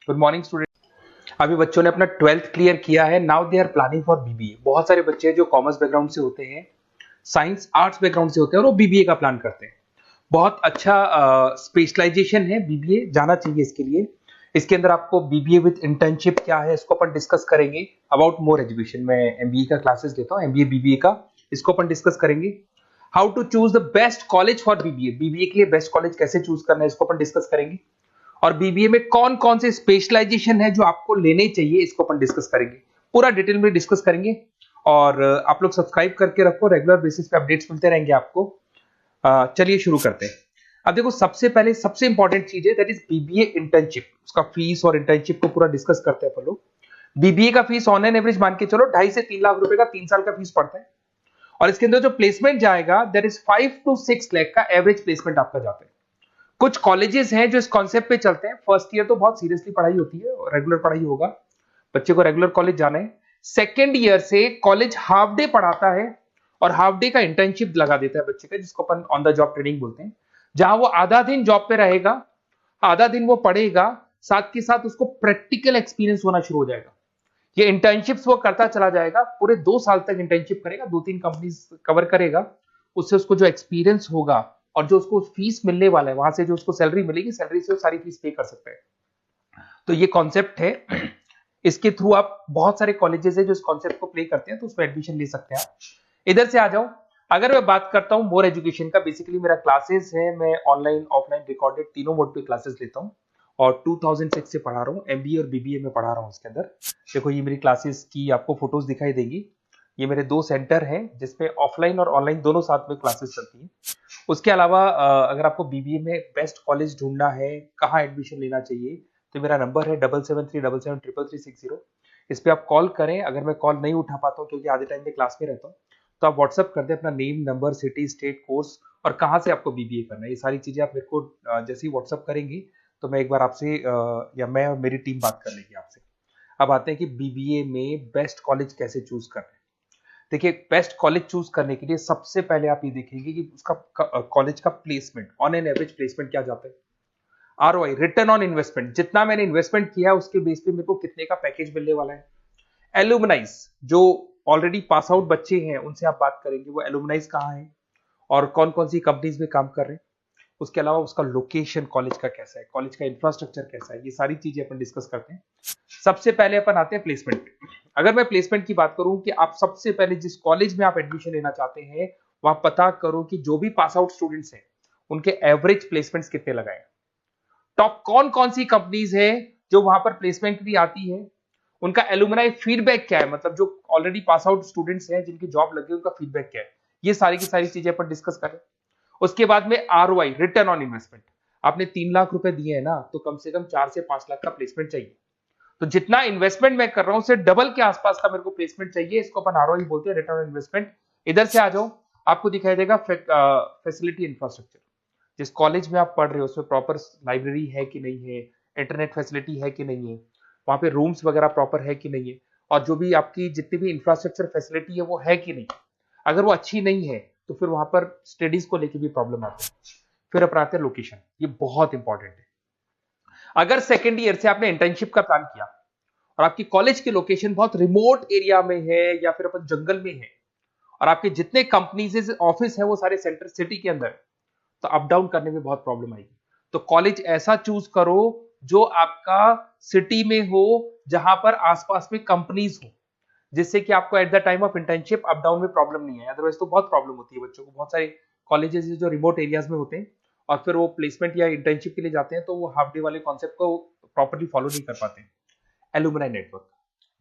Good morning student. अभी बच्चों ने अपना 12th क्लियर किया है। Now they are planning for BBA. बहुत सारे बच्चे हैं जो कॉमर्स बैकग्राउंड से होते हैं, साइंस आर्ट्स बैकग्राउंड से होते हैं और वो बीबीए का प्लान करते हैं। बहुत अच्छा स्पेशलाइजेशन है बीबीए, जाना चाहिए इसके लिए। इसके अंदर आपको बीबीए विद इंटर्नशिप क्या है इसको अपन डिस्कस करेंगे। अबाउट मोर एजुकेशन, मैं एमबीए का क्लासेस लेता हूँ, एमबीए बीबीए का, इसको अपन डिस्कस करेंगे। How to choose the best college for BBA, BBA के लिए बेस्ट कॉलेज कैसे चूज करना है इसको अपन डिस्कस करेंगे। और बीबीए में कौन कौन से स्पेशलाइजेशन है जो आपको लेने चाहिए इसको अपन डिस्कस करेंगे, पूरा डिटेल में डिस्कस करेंगे। और आप लोग सब्सक्राइब करके रखो, रेगुलर बेसिस पे अपडेट्स मिलते रहेंगे आपको। चलिए शुरू करते हैं। अब देखो, सबसे पहले सबसे इंपॉर्टेंट चीज है दैट इज बीबीए इंटर्नशिप। उसका फीस और इंटर्नशिप को पूरा डिस्कस करते हैं अपन लोग। बीबीए का फीस ऑनलाइन एवरेज मान के चलो 2.5 से 3 लाख रुपए का 3 साल का फीस पड़ता है। और इसके अंदर जो प्लेसमेंट जाएगा दैट इज 5 to 6 लाख का एवरेज प्लेसमेंट आपका जाता है। कुछ कॉलेजेस हैं जो इस कॉन्सेप्ट पे चलते हैं। फर्स्ट ईयर तो बहुत सीरियसली पढ़ाई होती है, रेगुलर पढ़ाई होगा, बच्चे को रेगुलर कॉलेज जाना है। सेकेंड ईयर से कॉलेज हाफ डे पढ़ाता है और हाफ डे का इंटर्नशिप लगा देता है बच्चे का, जिसको अपन ऑन द जॉब ट्रेनिंग बोलते हैं, जहां वो आधा दिन जॉब पे रहेगा, आधा दिन वो पढ़ेगा, साथ के साथ उसको प्रैक्टिकल एक्सपीरियंस होना शुरू हो जाएगा। ये इंटर्नशिप्स वो करता चला जाएगा, पूरे 2 साल तक इंटर्नशिप करेगा, 2-3 कंपनीज कवर करेगा। उससे उसको जो एक्सपीरियंस होगा और जो उसको फीस मिलने वाला है, वहां से जो उसको सैलरी मिलेगी, सैलरी से वो सारी फीस पे कर सकता है। तो ये कॉन्सेप्ट है। इसके थ्रू आप, बहुत सारे कॉलेजेस है जो इस कॉन्सेप्ट को प्ले करते हैं, तो उसमें एडमिशन ले सकते हैं आप। इधर से आ जाओ। अगर मैं बात करता हूं मोर एजुकेशन का, बेसिकली मेरा क्लासेस है, मैं ऑनलाइन ऑफलाइन रिकॉर्डेड तीनों मोड पे क्लासेस लेता हूं और 2006 से पढ़ा रहा हूँ। एमबीए और बीबीए में पढ़ा रहा हूँ। इसके अंदर देखो, ये मेरी क्लासेस की आपको फोटोज दिखाई देगी। ये मेरे 2 सेंटर हैं जिसपे ऑफलाइन और ऑनलाइन दोनों साथ में क्लासेस चलती हैं। उसके अलावा अगर आपको बीबीए में बेस्ट कॉलेज ढूंढना है, कहाँ एडमिशन लेना चाहिए, तो मेरा नंबर है 7737733360। इस पे आप कॉल करें। अगर मैं कॉल नहीं उठा पाता हूँ क्योंकि आधे टाइम में क्लास में रहता हूँ, तो आप व्हाट्सअप कर दें अपना name, number, city, state, course और कहाँ से आपको बीबीए करना है। ये सारी चीजें आप मेरे को जैसे ही व्हाट्सअप करेंगे तो मैं एक बार आपसे या मैं और मेरी टीम बात कर लेगी आपसे। अब आते हैं कि बीबीए में बेस्ट कॉलेज कैसे चूज करना है। देखिए, बेस्ट कॉलेज चूज करने के लिए सबसे पहले आप ये देखेंगे कि उसका कॉलेज का placement, on an average placement क्या जाता है। आरओआई, रिटर्न ऑन इन्वेस्टमेंट, जितना मैंने इन्वेस्टमेंट किया है उसके बेस पे मेरे को कितने का पैकेज मिलने वाला है। एलुमनाइज, जो ऑलरेडी पास आउट बच्चे हैं उनसे आप बात करेंगे, वो एलुमनाइज कहाँ है और कौन कौन सी कंपनीज में काम कर रहे हैं। उसके अलावा उसका लोकेशन कॉलेज का कैसा है, कॉलेज का इंफ्रास्ट्रक्चर कैसा है, ये सारी चीजें अपन डिस्कस करते हैं। सबसे पहले अपन आते हैं प्लेसमेंट पे। अगर मैं प्लेसमेंट की बात करूं कि आप सबसे पहले जिस कॉलेज में आप एडमिशन लेना चाहते हैं, वहां पता करो कि जो भी पास आउट स्टूडेंट्स हैं उनके एवरेज प्लेसमेंट्स कितने लगाए। टॉप कौन कौन सी कंपनीज है जो वहां पर प्लेसमेंट भी आती है, उनका एलुमनाई फीडबैक क्या है, मतलब जो ऑलरेडी पास आउट स्टूडेंट्स हैं जिनकी जॉब लगी उनका फीडबैक क्या है। ये सारी की सारी चीजें अपन डिस्कस करें। उसके बाद में आरओआई, रिटर्न ऑन इन्वेस्टमेंट। आपने 3 लाख रुपए दिए हैं ना, तो कम से कम 4 से 5 लाख का प्लेसमेंट चाहिए। तो जितना इन्वेस्टमेंट मैं कर रहा हूं उससे डबल के आसपास का मेरे को प्लेसमेंट चाहिए। इसको अपन आरओआई बोलते हैं, रिटर्न ऑन इन्वेस्टमेंट। इधर से आ जाओ, आपको दिखाई देगा फैसिलिटी इंफ्रास्ट्रक्चर। जिस कॉलेज में आप पढ़ रहे हो उसमें प्रॉपर लाइब्रेरी है कि नहीं है, इंटरनेट फैसिलिटी है कि नहीं है, वहां पे रूम्स वगैरह प्रॉपर है कि नहीं है, और जो भी आपकी जितनी भी इंफ्रास्ट्रक्चर फैसिलिटी है वो है कि नहीं। अगर वो अच्छी नहीं है तो फिर वहां पर स्टडीज को लेकर भी प्रॉब्लम आती है। फिर अपनाते हैं लोकेशन, ये बहुत इंपॉर्टेंट है। अगर सेकेंड ईयर से आपने इंटर्नशिप का प्लान किया और आपकी कॉलेज की लोकेशन बहुत रिमोट एरिया में है या फिर अपन जंगल में है, और आपके जितने कंपनीज ऑफिस है वो सारे सेंटर सिटी के अंदर, तो अप डाउन करने में बहुत प्रॉब्लम आएगी। तो कॉलेज ऐसा चूज करो जो आपका सिटी में हो, जहां पर आसपास में कंपनीज हो, जिससे कि आपको at the time of internship up down में प्रॉब्लम नहीं है। अदरवाइज तो बहुत प्रॉब्लम होती है बच्चों को। बहुत सारे कॉलेजेस जो रिमोट एरियाज में होते हैं और फिर वो प्लेसमेंट या इंटर्नशिप के लिए जाते हैं, तो वो हाफ डे वाले कॉन्सेप्ट को प्रॉपर्ली फॉलो नहीं कर पाते। एलुमनाई नेटवर्क,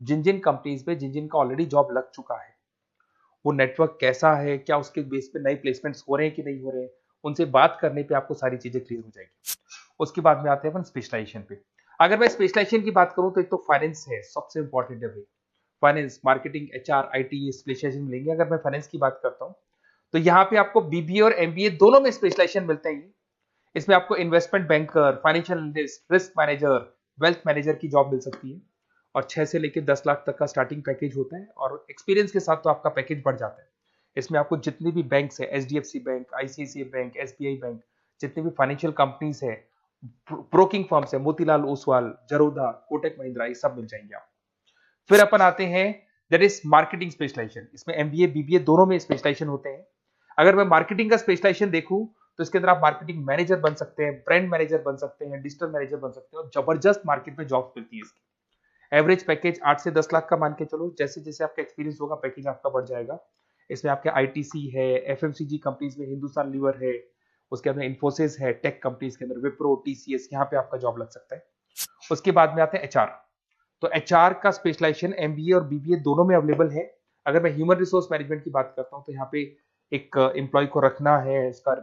जिन जिन कंपनीज में जिन जिन का ऑलरेडी जॉब लग चुका है, वो नेटवर्क कैसा है, क्या उसके बेस पे नए प्लेसमेंट्स हो रहे हैं कि नहीं हो रहे हैं, उनसे बात करने पे आपको सारी चीजें क्लियर हो जाएगी। उसके बाद में आते हैं अपन स्पेशलाइजेशन पे। अगर मैं स्पेशलाइजेशन की बात करूं तो एक तो फाइनेंस है, सबसे इंपॉर्टेंट है भाई। Finance, marketing, HR, IT specialisation मिलेंगे। अगर मैं फाइनेंस की बात करता हूं तो यहाँ पे आपको बीबीए और एमबीए दोनों में स्पेशलाइजेशन मिलते हैं। इसमें आपको investment banker, financial analyst, risk manager, wealth manager की जॉब मिल सकती है और 6 से लेकर 10 लाख तक का स्टार्टिंग पैकेज होता है, और एक्सपीरियंस के साथ तो आपका पैकेज बढ़ जाता है। इसमें आपको जितनी भी बैंक्स है, HDFC bank, ICICI bank, SBI bank, जितनी भी फाइनेंशियल कंपनीज है, ब्रोकिंग फर्म्स है, मोतीलाल ओसवाल, जरोधा, कोटक महिंद्रा, ये सब मिल जाएंगे आप। फिर अपन आते हैं दैट इज मार्केटिंग स्पेशलाइजेशन। इसमें एमबीए बीबीए दोनों में स्पेशलाइजेशन होते हैं। अगर मैं मार्केटिंग का स्पेशलाइजेशन देखूं तो इसके अंदर आप मार्केटिंग मैनेजर बन सकते हैं, ब्रांड मैनेजर बन सकते हैं, डिजिटल मैनेजर बन सकते हैं, और जबरदस्त मार्केट में जॉब मिलती है इसकी। एवरेज पैकेज 8 से 10 लाख का मान के चलो, जैसे जैसे आपका एक्सपीरियंस होगा पैकेज आपका बढ़ जाएगा। इसमें आपके आईटीसी है, एफएमसीजी कंपनीज में हिंदुस्तान लीवर है, उसके अंदर इंफोसिस है, टेक कंपनीज के अंदर विप्रो, टीसीएस, यहाँ पे आपका जॉब लग सकता है। उसके बाद में आते हैं एचआर। तो एचआर का स्पेशलाइजेशन एमबीए और बीबीए दोनों में अवेलेबल है। अगर मैं ह्यूमन रिसोर्स मैनेजमेंट की बात करता हूँ तो यहाँ पे एक एम्प्लॉय को रखना है, उसका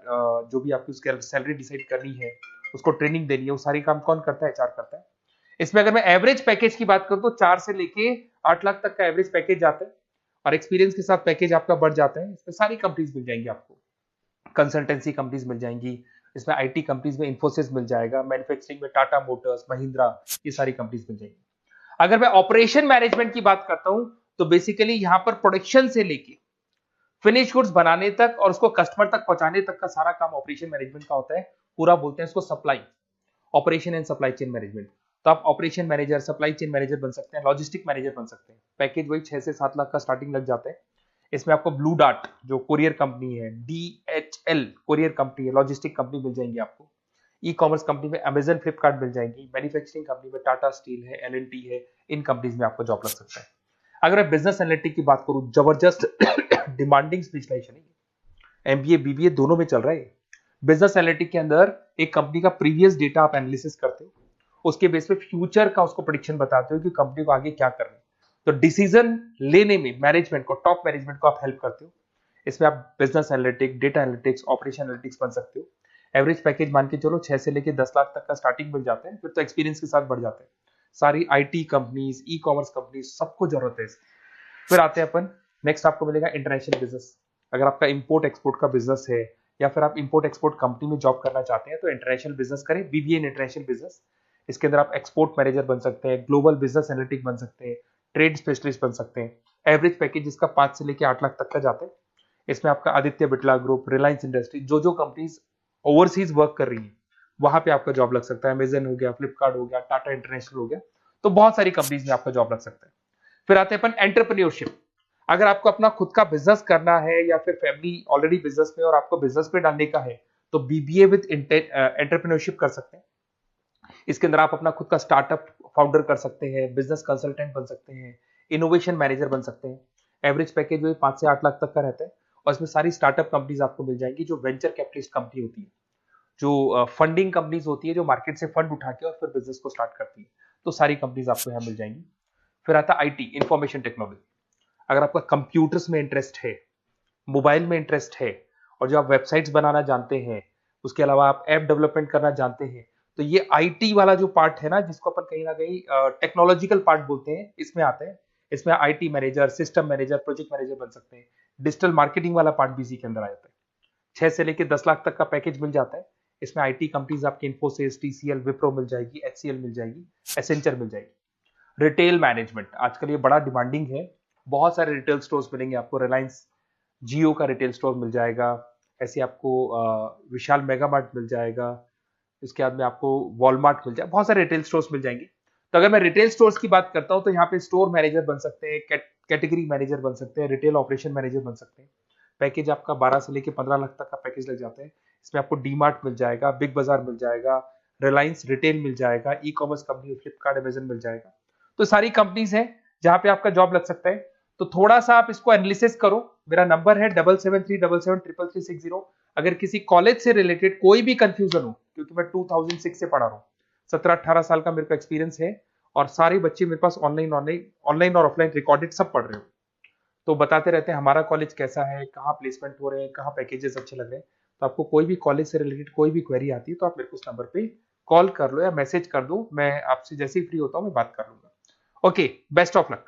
जो भी आपकी उसकी सैलरी डिसाइड करनी है, उसको ट्रेनिंग देनी है, वो सारी काम कौन करता है? एचआर करता है। इसमें अगर मैं एवरेज पैकेज की बात करूं तो 4 से लेके 8 लाख तक का एवरेज पैकेज जाता है, और एक्सपीरियंस के साथ पैकेज आपका बढ़ जाता है। इसमें सारी कंपनीज मिल जाएंगी आपको, कंसल्टेंसी कंपनीज मिल जाएंगी, इसमें आईटी कंपनीज में इंफोसिस मिल जाएगा, मैन्युफैक्चरिंग में टाटा मोटर्स, महिंद्रा, ये सारी कंपनीज मिल जाएंगी। अगर मैं ऑपरेशन मैनेजमेंट की बात करता हूं तो बेसिकली यहां पर प्रोडक्शन से लेके फिनिश गुड्स बनाने तक और उसको कस्टमर तक पहुंचाने तक का सारा काम ऑपरेशन मैनेजमेंट का होता है। पूरा बोलते हैं इसको supply, operation and supply chain management. तो आप operation manager, supply chain manager बन सकते हैं, लॉजिस्टिक मैनेजर बन सकते हैं। पैकेज वही 6 से 7 लाख का स्टार्टिंग लग जाता है। इसमें आपको ब्लू डार्ट जो कोरियर कंपनी है, डीएचएल कोरियर कंपनी है, लॉजिस्टिक कंपनी मिल जाएंगी आपको। ई कॉमर्स कंपनी में अमेजन, फ्लिपकार्ट मिल जाएंगी। मैन्युफैक्चरिंग कंपनी में टाटा स्टील है, एलएनटी है, इन कंपनीज में आपको जॉब लग सकता है। अगर मैं बिजनेस एनालिटिक की बात करूं, जबरदस्त डिमांडिंग स्पेशलाइजेशन है, एमबीए बीबीए दोनों में चल रहा है। बिजनेस एनालिटिक के अंदर एक कंपनी का प्रीवियस डेटा आप एनालिसिस करते हो, उसके बेस पे फ्यूचर का उसको प्रेडिक्शन बताते हो कि कंपनी को आगे क्या करना है। तो डिसीजन लेने में मैनेजमेंट को, टॉप मैनेजमेंट को आप हेल्प करते हो। इसमें आप business analytic, data analytics, operation analytics बन सकते हो। एवरेज पैकेज मान के चलो 6 से लेके 10 लाख तक का स्टार्टिंग मिल जाता है, फिर तो एक्सपीरियंस के साथ बढ़ जाता है। सारी IT companies, e commerce companies, सबको जरूरत है इसकी। फिर आते हैं अपन, नेक्स्ट आपको मिलेगा इंटरनेशनल बिजनेस। अगर आपका इंपोर्ट एक्सपोर्ट का बिजनेस है या फिर आप इंपोर्ट एक्सपोर्ट कंपनी में जॉब करना चाहते हैं तो इंटरनेशनल बिजनेस करें, बीबीए इन इंटरनेशनल बिजनेस। इसके अंदर आप एक्सपोर्ट मैनेजर बन सकते हैं, ग्लोबल बिजनेस एनालिटिक बन सकते हैं, ट्रेड स्पेशलिस्ट बन सकते हैं। एवरेज पैकेज इसका 5 से लेके 8 लाख तक का जाता है। इसमें आपका आदित्य बिरला ग्रुप, रिलायंस इंडस्ट्री, जो जो कंपनीज ओवरसीज वर्क कर रही है वहां पे आपका जॉब लग सकता है। अमेजन हो गया, फ्लिपकार्ट हो गया, टाटा इंटरनेशनल हो गया, तो बहुत सारी कंपनीज में आपका जॉब लग सकता है। फिर आते हैं अपन एंटरप्रेन्योरशिप। अगर आपको अपना खुद का बिजनेस करना है या फिर फैमिली ऑलरेडी बिजनेस में और आपको बिजनेस में डालने का है तो बीबीए विद एंटरप्रेन्योरशिप कर सकते हैं। इसके अंदर आप अपना खुद का स्टार्टअप फाउंडर कर सकते हैं, बिजनेस कंसल्टेंट बन सकते हैं, इनोवेशन मैनेजर बन सकते हैं। एवरेज पैकेज जो 5 से 8 लाख तक का रहता है, और इसमें सारी स्टार्टअप कंपनीज आपको मिल जाएंगी जो वेंचर कैपिटलिस्ट कंपनी होती है, जो फंडिंग कंपनीज होती है, जो मार्केट से फंड उठा के और फिर बिजनेस को स्टार्ट करती है। तो सारी कंपनीज आपको यहाँ मिल जाएंगी। फिर आता है आईटी, इंफॉर्मेशन टेक्नोलॉजी। अगर आपका कंप्यूटर्स में इंटरेस्ट है, मोबाइल में इंटरेस्ट है, और जो आप वेबसाइट्स बनाना जानते हैं, उसके अलावा आप ऐप डेवलपमेंट करना जानते हैं, तो ये आईटी वाला जो पार्ट है ना, जिसको अपन कहीं ना कहीं टेक्नोलॉजिकल पार्ट बोलते हैं, इसमें आते हैं। इसमें IT manager, system manager, project manager बन सकते हैं। डिजिटल मार्केटिंग वाला पार्ट भी इसी के अंदर आ जाता है। 6 से लेकर 10 लाख तक का पैकेज मिल जाता है। इसमें आईटी कंपनीज आपकी इंफोसिस, टीसीएल, विप्रो मिल जाएगी, एचसीएल मिल जाएगी, एसेंचर मिल जाएगी। रिटेल मैनेजमेंट आजकल ये बड़ा डिमांडिंग है। बहुत सारे रिटेल स्टोर्स मिलेंगे आपको। रिलायंस जियो का रिटेल स्टोर मिल जाएगा, ऐसे आपको विशाल मेगा मार्ट मिल जाएगा, इसके बाद में आपको वॉलमार्ट मिल जाएगा, बहुत सारे रिटेल स्टोर्स मिल जाएंगे। तो अगर मैं रिटेल स्टोर्स की बात करता हूं तो यहाँ पे स्टोर मैनेजर बन सकते हैं, कैटेगरी मैनेजर बन सकते हैं, रिटेल ऑपरेशन मैनेजर बन सकते हैं। पैकेज आपका 12 से लेके 15 लाख तक का पैकेज लग जाता है। इसमें आपको डी मार्ट मिल जाएगा, बिग बाजार मिल जाएगा, रिलायंस रिटेल मिल जाएगा, e commerce company Flipkart, Amazon मिल जाएगा। तो सारी कंपनीज है जहां पे आपका जॉब लग सकता है। तो थोड़ा सा आप इसको एनालिसिस करो। मेरा नंबर है 7737773360। अगर किसी कॉलेज से रिलेटेड कोई भी कंफ्यूजन हो, क्योंकि मैं 2006 से पढ़ा रहा हूँ, 17-18 साल का मेरे को एक्सपीरियंस है, और सारे बच्चे मेरे पास ऑनलाइन और ऑफलाइन रिकॉर्डेड सब पढ़ रहे हो, तो बताते रहते हैं हमारा कॉलेज कैसा है, कहाँ प्लेसमेंट हो रहे हैं, कहाँ पैकेजेस अच्छे लग रहे हैं। तो आपको कोई भी कॉलेज से रिलेटेड कोई भी क्वेरी आती है तो आप मेरे को उस नंबर पे कॉल कर लो या मैसेज कर दो, मैं आपसे जैसे ही फ्री होता हूँ मैं बात कर लूंगा। Okay, best of luck.